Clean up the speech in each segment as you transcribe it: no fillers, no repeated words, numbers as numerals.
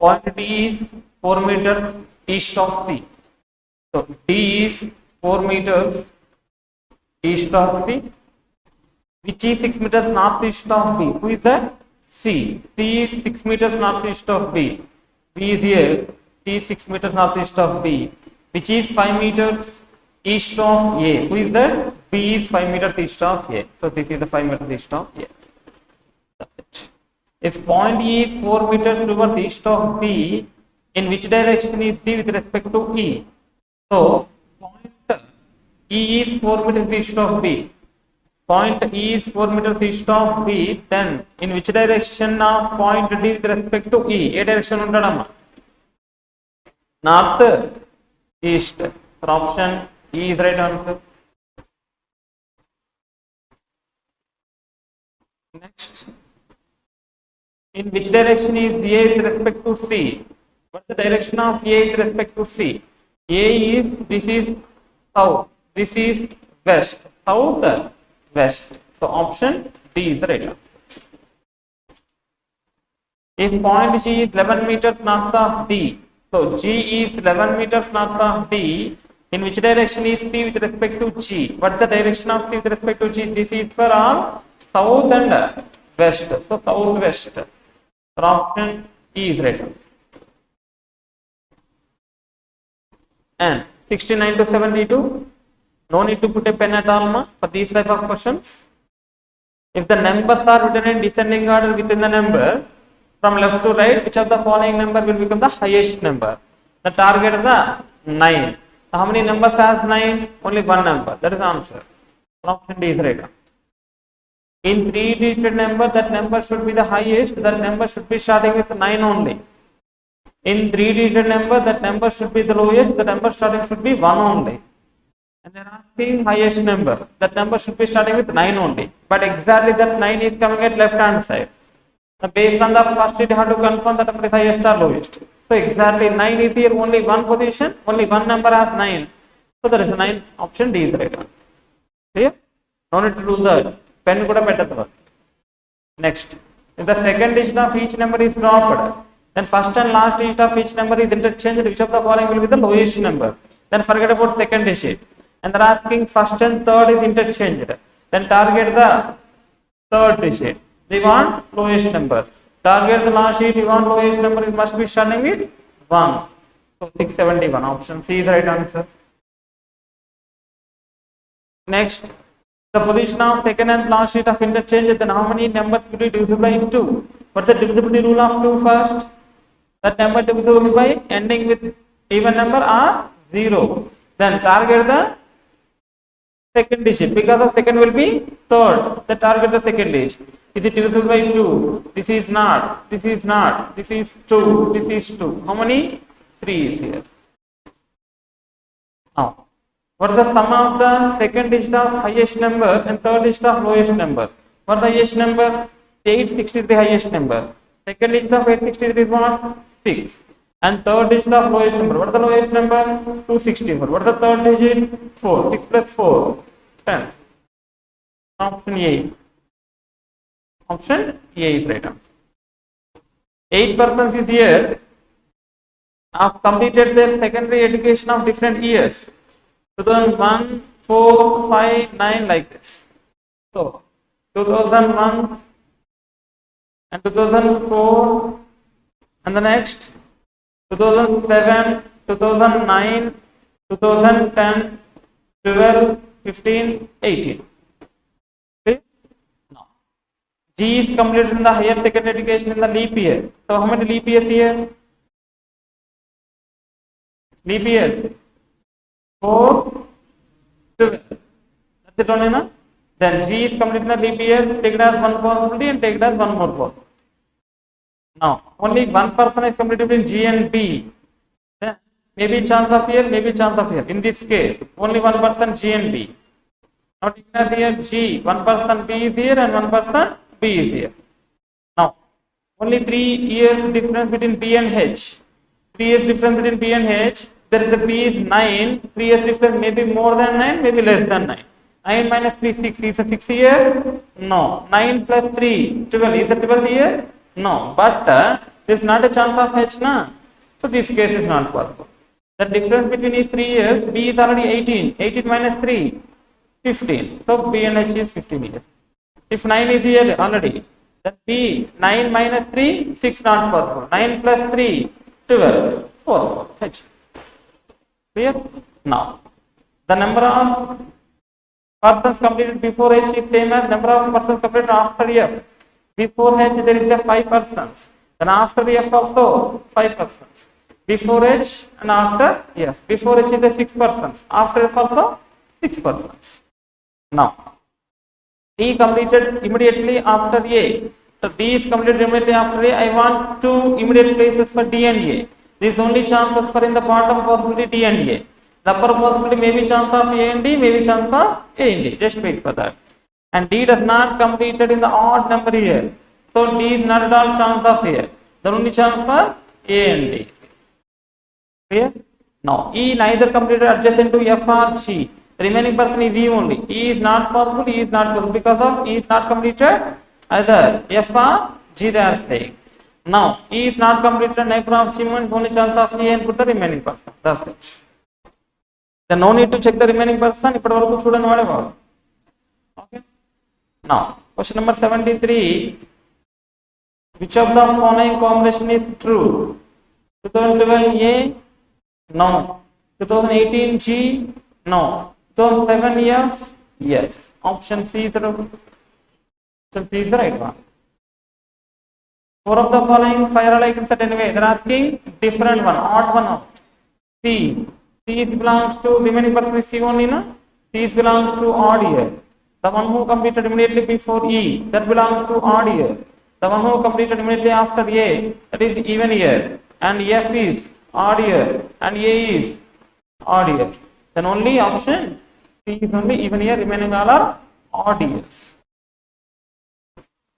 Point D is 4 meters east of C. So D is 4 meters east of C, which is 6 meters northeast of B. Who is that? C. C is 6 meters northeast of B. B is here. C is 6 meters northeast of B, which is 5 meters east of A. Who is that? B is 5 meters east of A. So this is the 5 meters east of A. That's it. If point E is 4 meters towards east of B, in which direction is D with respect to E? So point E is 4 meters east of B. Point E is 4 meters east of B. Then in which direction of point D with respect to E? A direction undadamma. North, east. So option E is right answer. Next, in which direction is A with respect to C? What's the direction of A with respect to C? A is, this is south, this is west, south, west. So option D is the right answer. If point G is 11 meters north of D, so G is 11 meters north of D, in which direction is C with respect to G? What's the direction of C with respect to G? This is for all south and west. So southwest. So option E is right. And 69 to 72. No need to put a pen at all for these type of questions. If the numbers are written in descending order within the number from left to right, which of the following number will become the highest number? The target is the 9. So how many numbers has 9? Only one number. That is the answer. Option D is right. In 3-digit number, that number should be the highest. That number should be starting with 9 only. In 3-digit number, that number should be the lowest. The number starting should be 1 only. And they are asking highest number. That number should be starting with 9 only. But exactly that 9 is coming at left hand side. So based on the first, you have to confirm that number is highest or lowest. So exactly 9 is here, only one position, only one number has 9. So there is a 9. Option D is the right answer. Clear? No need to do that. Pen kuda pettadu. Next, if the second digit of each number is dropped, then first and last digit of each number is interchanged. Which of the following will be the lowest number? Then forget about second digit. And they are asking first and third is interchanged. Then target the third digit. They want lowest number. Target the last digit. You want lowest number. It must be starting with 1. So 671. Option C is the right answer. Next, the position of second and last sheet of interchange, then how many numbers will be divisible by 2? What's the divisibility rule of 2 first? That number divisible by ending with even number or 0. Then target the second digit, because the second will be third. The target the second digit. Is it divisible by 2? This is not. This is not. This is 2. This is 2. How many? 3 is here. Now, what is the sum of the second digit of highest number and third digit of lowest number? What is the highest number? 863 highest number. Second digit of 863 is what? 6. And third digit of lowest number. What is the lowest number? 264. What is the third digit? 4. 6 plus 4. 10. Option A. Option A is right. 8 persons is here have completed their secondary education of different years. 2001, 4, 5, 9 like this. So 2001 and 2004 and the next 2007, 2009, 2010, 12, 15, 18. Okay? Now, G is completed in the higher secondary education in the leap year. So how many leap years here? Leap years. 4, 12. That's it only, na? Then G is completed in the leap year. Take it as one possibility and take it as one more possibility. Now, only one person is completed in G and B. Then maybe chance of here, maybe chance of here. In this case, only one person G and B. Now, take it as here G. One person B is here and one person B is here. Now, only 3 years difference between B and H. 3 years difference between B and H. There is a B is 9, 3 years difference, maybe more than 9, maybe less than 9. 9 minus 3, 6. Is a 6 year? No. 9 plus 3, 12. Is a 12 year? No. But There is not a chance of H, na? So this case is not possible. The difference between is 3 years. B is already 18. 18 minus 3, 15. So B and H is 15 years. If 9 is here already, then B, 9 minus 3, 6 not possible. 9 plus 3, 12. 4. H. Clear? Now, the number of persons completed before H is same as number of persons completed after F. Before H there is a 5 persons. Then after F also 5 persons. Before H and after F. Before H is a 6 persons. After F also 6 persons. Now, D completed immediately after A. So D is completed immediately after A. I want 2 immediate places for D and A. This only chances for in the bottom possibility D and A. The upper possibility may be chance of A and D, may be chance of A and D. Just wait for that. And D does not completed in the odd number here. So D is not at all chance of here. The only chance for A and D. Clear? Now E neither completed adjacent to F or G. The remaining person is E only. E is not possible, E is not possible because of E is not completed either F or G they are saying. Now E is not completed, neighbor of G means only chance of E and put the remaining person. That's it. Then no need to check the remaining person. Okay. Now question number 73. Which of the following combination is true? 2012 A? No. 2018 G? No. 2007 F? Yes. Option C is the right one. 4 of the following fire alike in certain way. They are asking different one, odd one out. C. C belongs to remaining person is C only, na? C belongs to odd year. The one who completed immediately before E, that belongs to odd year. The one who completed immediately after A, that is even year. And F is odd year. And A is odd year. Then only option C is only even year, remaining all are odd years.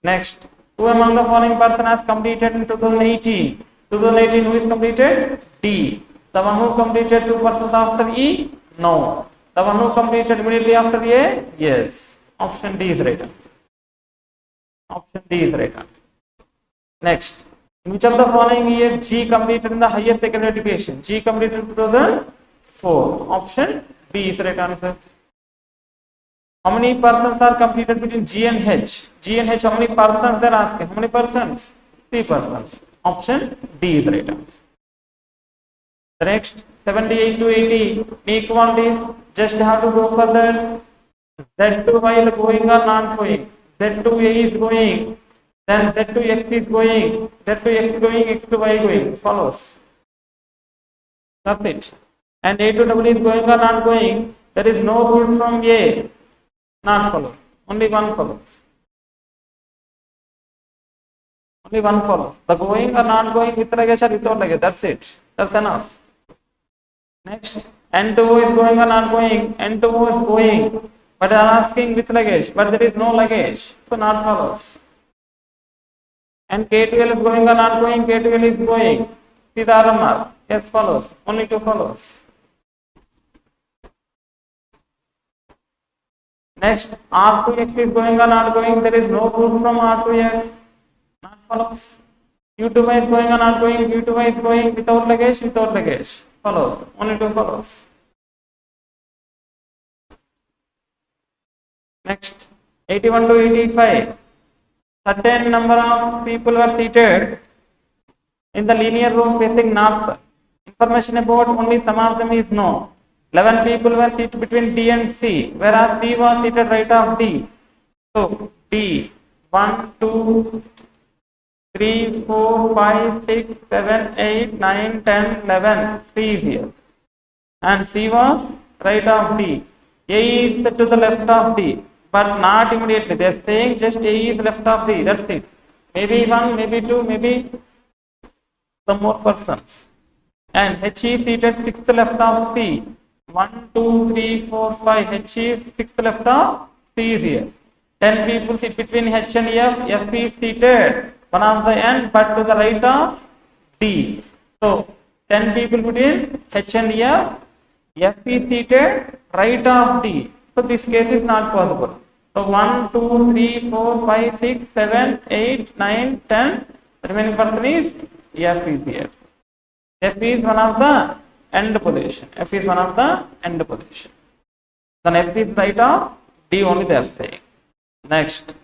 Next. Who among the following person has completed in 2018? 2018 who is completed? D. The one who completed 2 persons after E? No. The one who completed immediately after A? Yes. Option D is right answer. Option D is right answer. Next. In which of the following year G completed in the higher secondary education? G completed in 2004. Option B is right answer. How many persons are completed between G and H? G and H, how many persons they are asking? How many persons? 3 persons. Option D is the right answer. The next 78 to 80 inequalities, just have to go for that. Z2 while going or not going. Z2A is going. Then Z2X is going. Z2X is going, X2Y going. Follows. That's it. And A to W is going or not going. There is no rule from A. Not follows. Only one follows. Only one follows. The going or not going with luggage or without luggage. That's it. That's enough. Next. N2O is going or not going. N2O is going. But I am asking with luggage. But there is no luggage. So not follows. And K2L is going or not going. K2L is going. See the RMR. Yes, follows. Only 2 follows. Next, R2X is going or not going. There is no proof from R2X. Not follows. Q2Y is going or not going. Q2Y is going without luggage, without luggage. Follows. Only 2 follows. Next, 81 to 85. Certain number of people were seated in the linear row facing north. Information about only some of them is known. 11 people were seated between D and C, whereas C was seated right of D. So D 1, 2, 3, 4, 5, 6, 7, 8, 9, 10, 11. C is here. And C was right of D. A is to the left of D, but not immediately. They are saying just A is left of D. That's it. Maybe 1, maybe 2, maybe some more persons. And H is seated 6th left of C. 1, 2, 3, 4, 5. H is 6th left of C is here. 10 people sit between H and F. F is seated one of the end, but to the right of D. So 10 people between H and F. F is seated right of D. So this case is not possible. So 1, 2, 3, 4, 5, 6, 7, 8, 9, 10. The remaining person is F is here. F is one of the end position. F is one of the end position. Then F is right of D only they are saying. Next.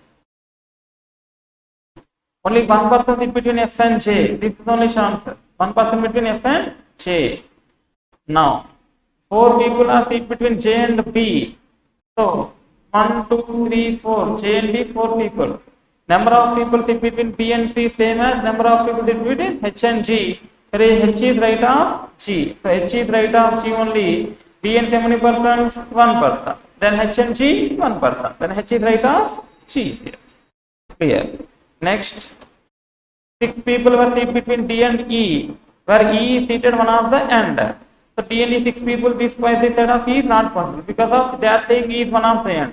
Only one person is between F and J. This is only chances. One person between F and J. Now, 4 people are seated between J and B. So, 1, 2, 3, 4. J and B, 4 people. Number of people sit between B and C same as number of people sit between H and G. Where H is right of G. So, H is right of G only. B and C how many persons? 1 person. Then H and G, 1 person. Then H is right of G here. Clear. Next, 6 people were seated between D and E, where E is seated one of the end. So D and E 6 people, this side of E is not possible because of they are saying E is one of the end.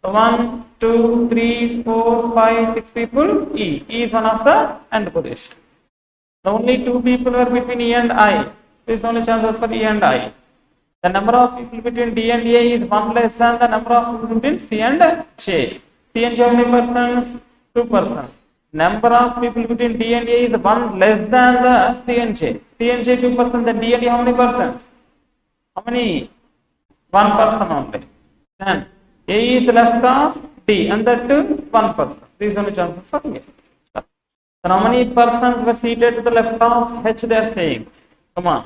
So 1, 2, 3, 4, 5, 6 people, E. E is one of the end position. So only 2 people were between E and I. There is only chances for E and I. The number of people between D and A is 1 less than the number of people between C and J. C and J how many persons? 2 persons. Number of people between D and A is 1 less than the C and J. C and J 2 persons, then D and A how many persons? How many? 1 person only. Then A is left of D and that 1 person. These are the chances for A. Then how many persons were seated to the left of H they are saying? Come on.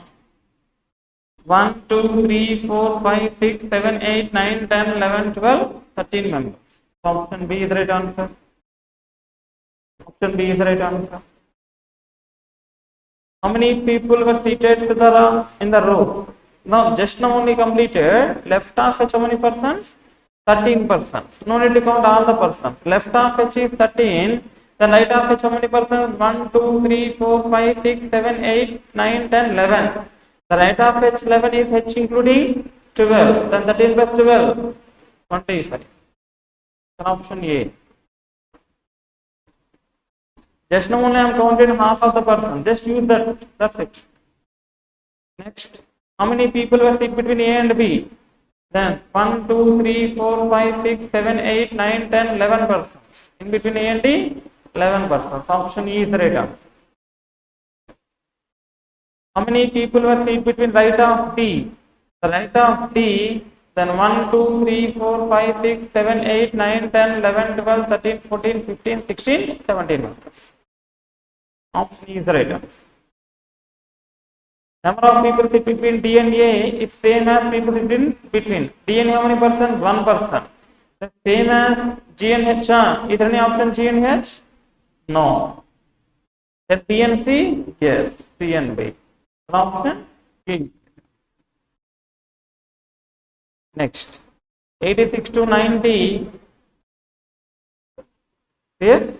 1, 2, 3, 4, 5, 6, 7, 8, 9, 10, 11, 12, 13 members. Option B is the right answer. Option B is the right answer. How many people were seated to the in the row? Now, just now only completed. Left of H, how many persons? 13 persons. No need to count all the persons. Left of H is 13. Then right of H, how many persons? 1, 2, 3, 4, 5, 6, 7, 8, 9, 10, 11. The right of H 11 is H including 12. Then 13 plus 12, 25. Then option A. Just now only I am counting half of the person. Just use that. That's it. Next. How many people were seated between A and B? Then 1, 2, 3, 4, 5, 6, 7, 8, 9, 10, 11 persons. In between A and D, 11 persons. Option E is the right answer. How many people were seated between right of D? The right of D, then 1, 2, 3, 4, 5, 6, 7, 8, 9, 10, 11, 12, 13, 14, 15, 16, 17 members. Option E is the right answer. Number of people sit between D and A is same as people sit in between. D and A how many persons? 1 person. The same as G and H. Is there any option G and H? No. Then B and C? Yes. C and B. Option B. Next. 86 to 90. Here.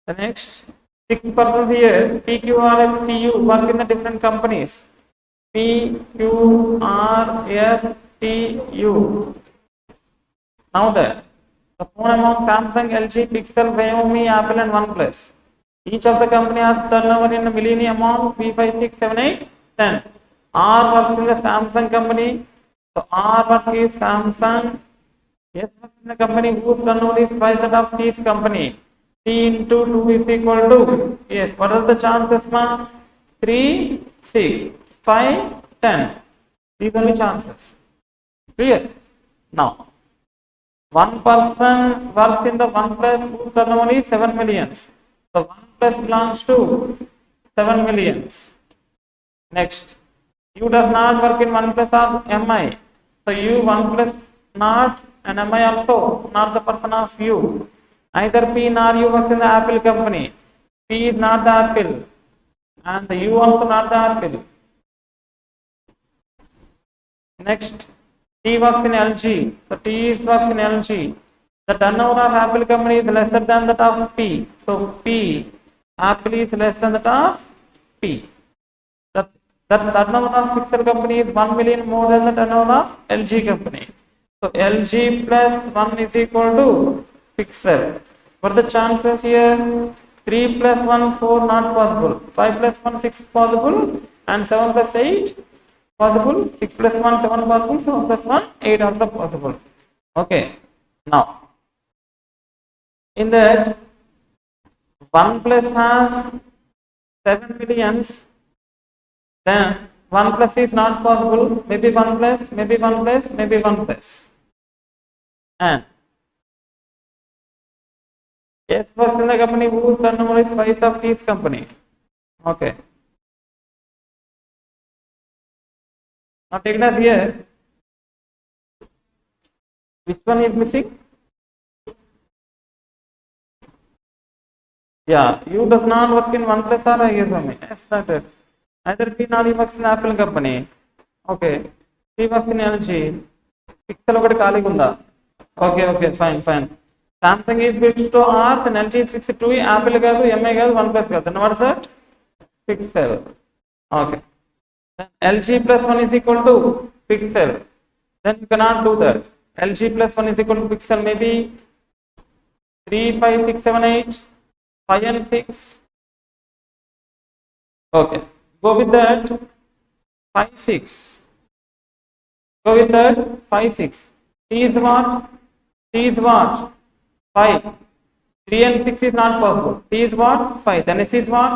The next. 6 persons here. P, Q, R, S, T, U work in the different companies. P, Q, R, S, T, U. Now the phone among Samsung, LG, Pixel, Xiaomi, Apple and OnePlus. Each of the company has turnover in a millennium amount P5, 6, 7, 8, 10. R works in the Samsung company. So R works is Samsung. S works in the company whose turnover is twice that of T's company. T into 2 is equal to, yes, what are the chances, ma? 3, 6, 5, 10. These are the chances. Clear? Now, one person works in the OnePlus whose turnover is 7 millions. So OnePlus belongs to 7 millions. Next, U does not work in OnePlus of MI. So U, OnePlus not, and MI also not the person of U. Either P nor U works in the Apple company. P is not the Apple, and the U also not the Apple. Next, T works in LG. So T works in LG. The turnover of Apple company is lesser than that of P. So P, Apple is less than that of P. The turnover of Pixel company is 1 million more than the turnover of LG company. So LG plus 1 is equal to Pixel. What are the chances here? 3 plus 1, 4 not possible. 5 plus 1, 6 possible. And 7 plus 8 possible. 6 plus 1, 7 possible. 7 plus 1, 8 also possible. Okay. Now, in that, OnePlus has 7 millions, then 1 plus is not possible, maybe 1 plus, maybe 1 plus, maybe 1 plus. And S was in the company whose turnover is twice of T's company. Okay. Now take it as here. Which one is missing? Yeah, U does not work in 1 plus or I guess only. Yes, started. Either P nor E works in Apple company. Okay. C works in LG. Pixel ఒకటి ఖాళీగా ఉందా? Okay, fine. Samsung is fixed to R, then LG is fixed to E, Apple కాదు, MI కాదు, 1 plus కాదు. Then what is that? Pixel. Okay. Then LG plus 1 is equal to Pixel. Then you cannot do that. LG plus 1 is equal to Pixel, maybe 3, 5, 6, 7, 8, 5 and 6. Okay. Go with that 5, 6. Go with that 5, 6. T is what? T is what? 5. 3 and 6 is not possible. T is what? 5. Then S is what?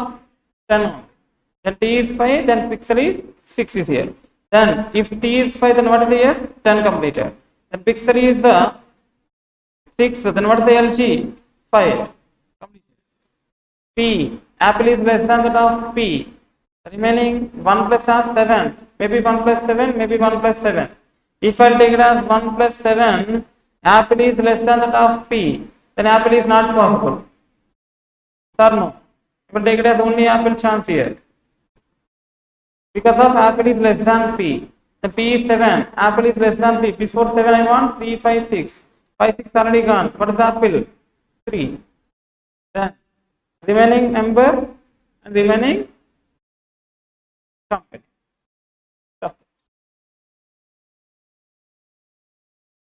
10. Then T is 5. Then Pixel is 6 is here. Then if T is 5, then what is the S? 10 completed. Then Pixel is 6. Then what is the LG? 5. Completed. P. Apple is less than that of P. Remaining 1 plus as 7. Maybe 1 plus 7. Maybe 1 plus 7. If I take it as 1 plus 7, Apple is less than that of P. Then Apple is not possible. Sir, no. If I take it as only Apple chance here. Because of Apple is less than P. The P is 7. Apple is less than P. Before 7 I want 3, 5, 6. 5, 6 already gone. What is Apple? 3. Then remaining number and remaining company.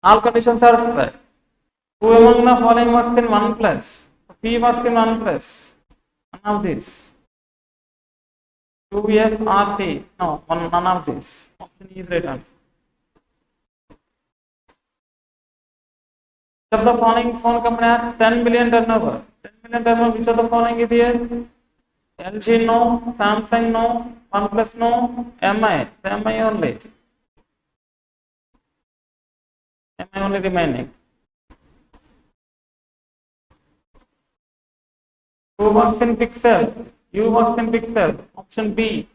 All conditions are set. Who among the following works in 1 plus? P works in 1 plus. None of this. 2S or T. No, none of this. Option E is right answer. Which of the following phone company has 10 billion turnover? 10 billion turnover, which of the following is here? LG no, Samsung no, 1 plus no, MI. The MI only. MI only remaining. Who works in Pixel? U works in Pixel. Option B.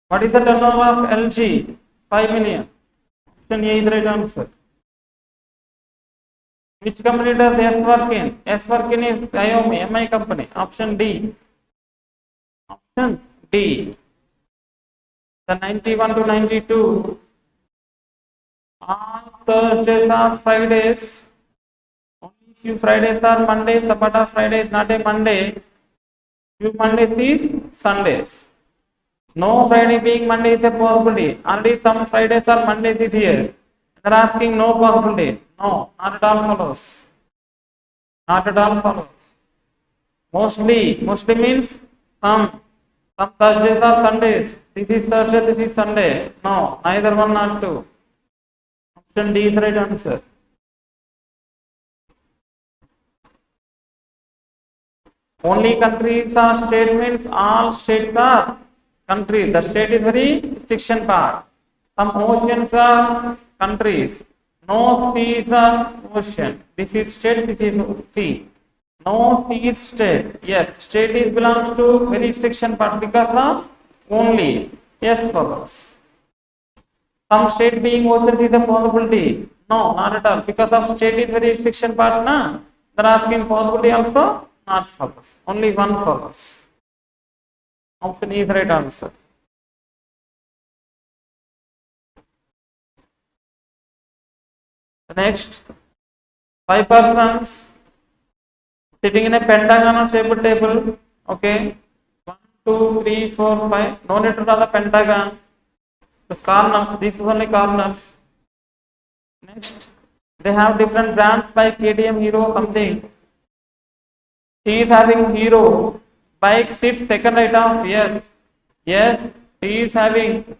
What is the turnover of LG? 5 million. Option A is the right answer. Which company does S work in? S work in is Xiaomi, MI company. Option D. Option D. The 91 to 92. All Thursdays are Fridays. Only few Fridays are Mondays. A part of Friday is not a Monday. Few Mondays is Sundays. No Friday being Monday is a possibility. Already some Fridays or Mondays is here. They are asking no possibility. No, not at all follows. Not at all follows. Mostly means some Thursdays or Sundays. This is Thursday, this is Sunday. No, neither one, not two. Option D is the right answer. Only countries are state means all states are countries. The state is very restriction part. Some oceans are countries. No seas are ocean. This is state, this is sea. No sea is state. Yes, state is belongs to very restriction part because of only. Yes, follows. Some state being ocean is a possibility. No, not at all. Because of state is very restriction part, na? They are asking possibility also, not follows. Only one follows. Option E is the right answer. Next, 5 persons sitting in a pentagon shaped table. Okay, 1, 2, 3, 4, 5. No need to draw the pentagon. The corners, these are only corners. Next, they have different brands like KTM, Hero, something. He is having Hero. Bike sits second right of yes. Yes, he is having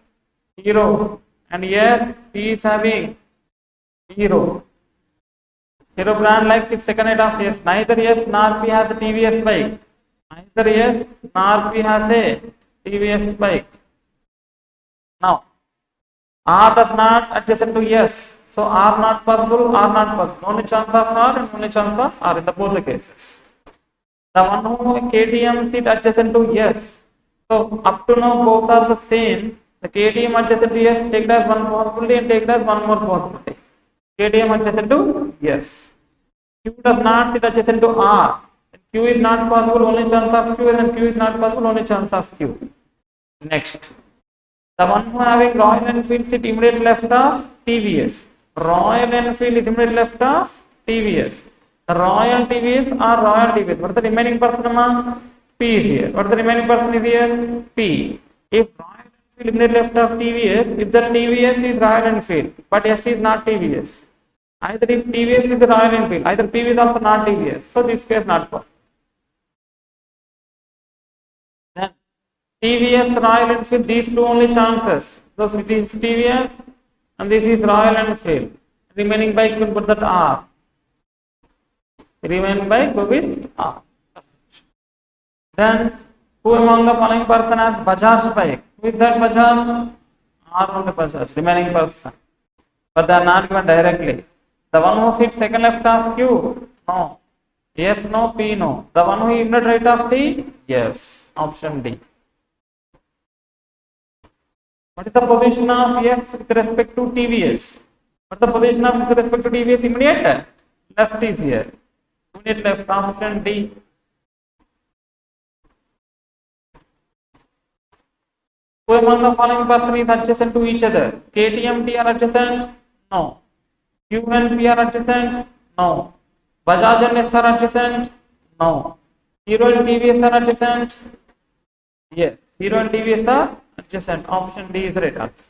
Hero. And yes, he is having Hero. Hero brand likes its second head of S. Neither S nor P has a TVS bike. Neither S nor P has a TVS bike. Now, R does not adjacent to S. So R not possible, R not possible. Only chance of R and only chance of R in the both the cases. The one who KTM seat adjacent to S. So up to now both are the same. The KTM adjacent to S take it as one possibility and take it as one more possibility. KTM adjacent to S. Q does not sit adjacent to R. Q is not possible, only chance of Q, and Q is not possible, only chance of Q. Next. The one who having Royal Enfield sit immediate left of TVS. Royal Enfield is immediate left of TVS. Royal TVS or Royal TVS. What is the remaining person among? P is here. What is the remaining person is here? P. If Royal Enfield immediate left of TVS, if the TVS is Royal Enfield, but S is not TVS. Either if TVS is the Royal Enfield, either PV is also not TVS. So this case not possible. Then TVS, Royal Enfield, these two only chances. So it is TVS and this is Royal Enfield. Remaining bike will put that R. Remaining bike go with R. Then who among the following person has Bajaj bike? Who is that Bajaj? R on the Bajaj, remaining person. But they are not given directly. The one who sits second left of Q? No. Yes, no, P, no. The one who is in the right of T? Yes. Option D. What is the position of S with respect to TVS? What is the position of with respect to TVS? Immediate left is here. Immediate left, option D. Who among the following person is adjacent to each other? KTM, T are adjacent? No. Q and P are adjacent? No. Bajaj and S are adjacent? No. Hero and TVS are adjacent? Yes. Hero and TVS are adjacent. Option D is the right answer.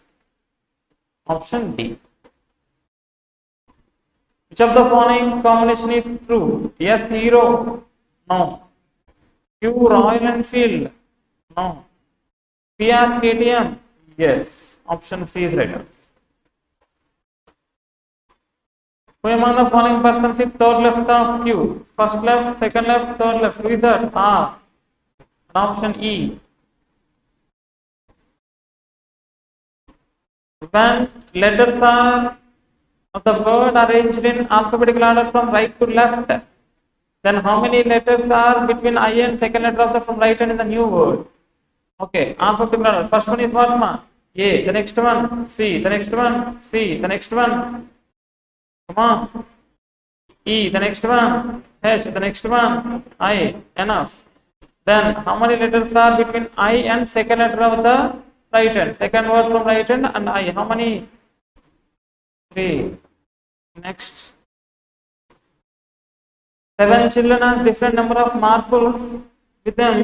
Option D. Which of the following combination is true? Yes, Hero? No. Q, Royal Enfield? No. P as KTM? Yes. Option C is right answer. Who among the following persons is third left of Q? First left, second left, third left. Who is that? R. Option E. When letters are of the word arranged in alphabetical order from right to left, then how many letters are between I and second letter of the from right hand in the new word? Okay, alphabetical order. First one is what, ma? A. The next one, C. The next one, C. The next one, come on, E. The next one, H. The next one, I. Enough. Then how many letters are between I and second letter of the right hand? Second word from right hand and I. How many? 3. Next. 7 children have different number of marbles with them,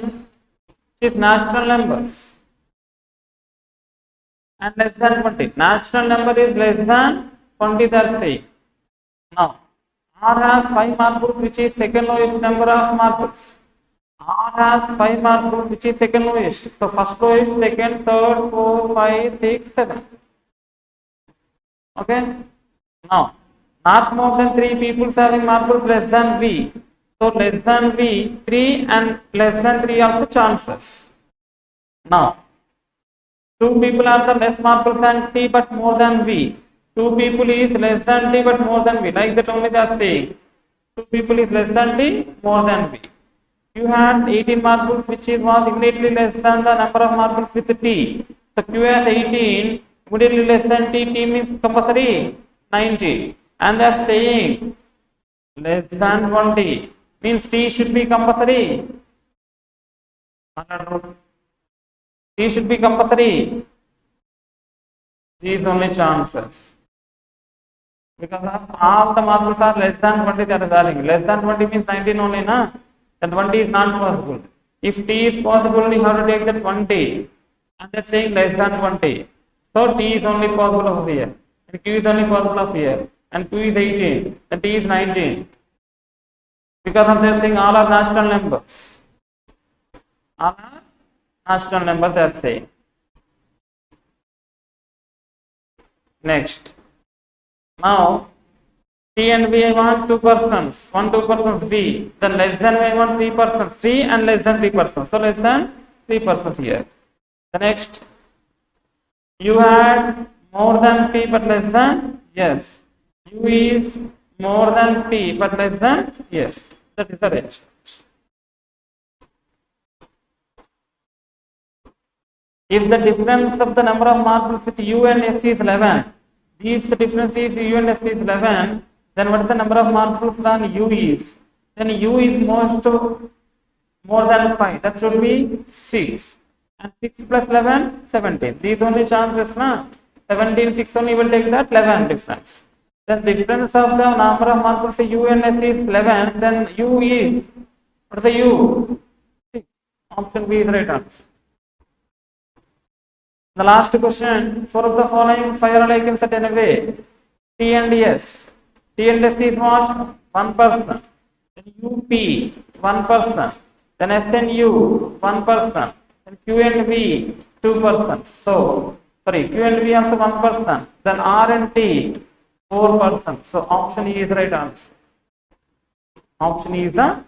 which is natural numbers. And less than 20. Natural number is less than 20, that's saying. Now, R has 5 marbles, which is second lowest number of marbles. R has 5 marbles, which is second lowest. So, first lowest, second, third, 4, 5, 6, 7. Okay? Now, not more than 3 people having marbles less than V. So, less than V, 3 and less than 3 also chances. Now, 2 people are the less marbles than T but more than V. 2 people is less than T but more than V. Like that only they are saying. 2 people is less than T, more than V. Q had 18 marbles, which is was immediately less than the number of marbles with T. So Q has 18, immediately less than T. T means compulsory 90. And they are saying less than 20 means T should be compulsory. T should be compulsory. These only chances. Because all the marbles are less than 20, they are darling. Less than 20 means 19 only, na? Then 20 is not possible. If T is possible, you have to take the 20. And they are saying less than 20. So T is only possible over here. And Q is only possible of here. And Q is 18. And T is 19. Because of this saying all are natural numbers. All are natural numbers, they are saying. Next. Now, T and V I want 2 persons, 2 persons V. Then less than I want 3 persons, 3 and less than 3 persons. So less than 3 persons here. The next, U had more than P but less than, yes. U is more than P but less than, yes. That is the range. If the difference of the number of marbles with U and S is 11, these difference is U and S is 11, then what is the number of marbles than U is? Then U is more than 5, that should be 6. And 6 plus 11, 17. These only chances, na? 17, 6 only will take that 11 difference. Then the difference of the number of marbles U and S is 11, then U is, what is the U? 6. Option B is right answer. The last question, 4 of the following 5 are alike in certain way. T and S. T and S is what? 1 person. Then UP, 1 person. Then S and U, 1 person. Then Q and V, 2 persons. So, sorry, Q and V also 1 person. Then R and T, 4 persons. So, option E is right answer. Option E is the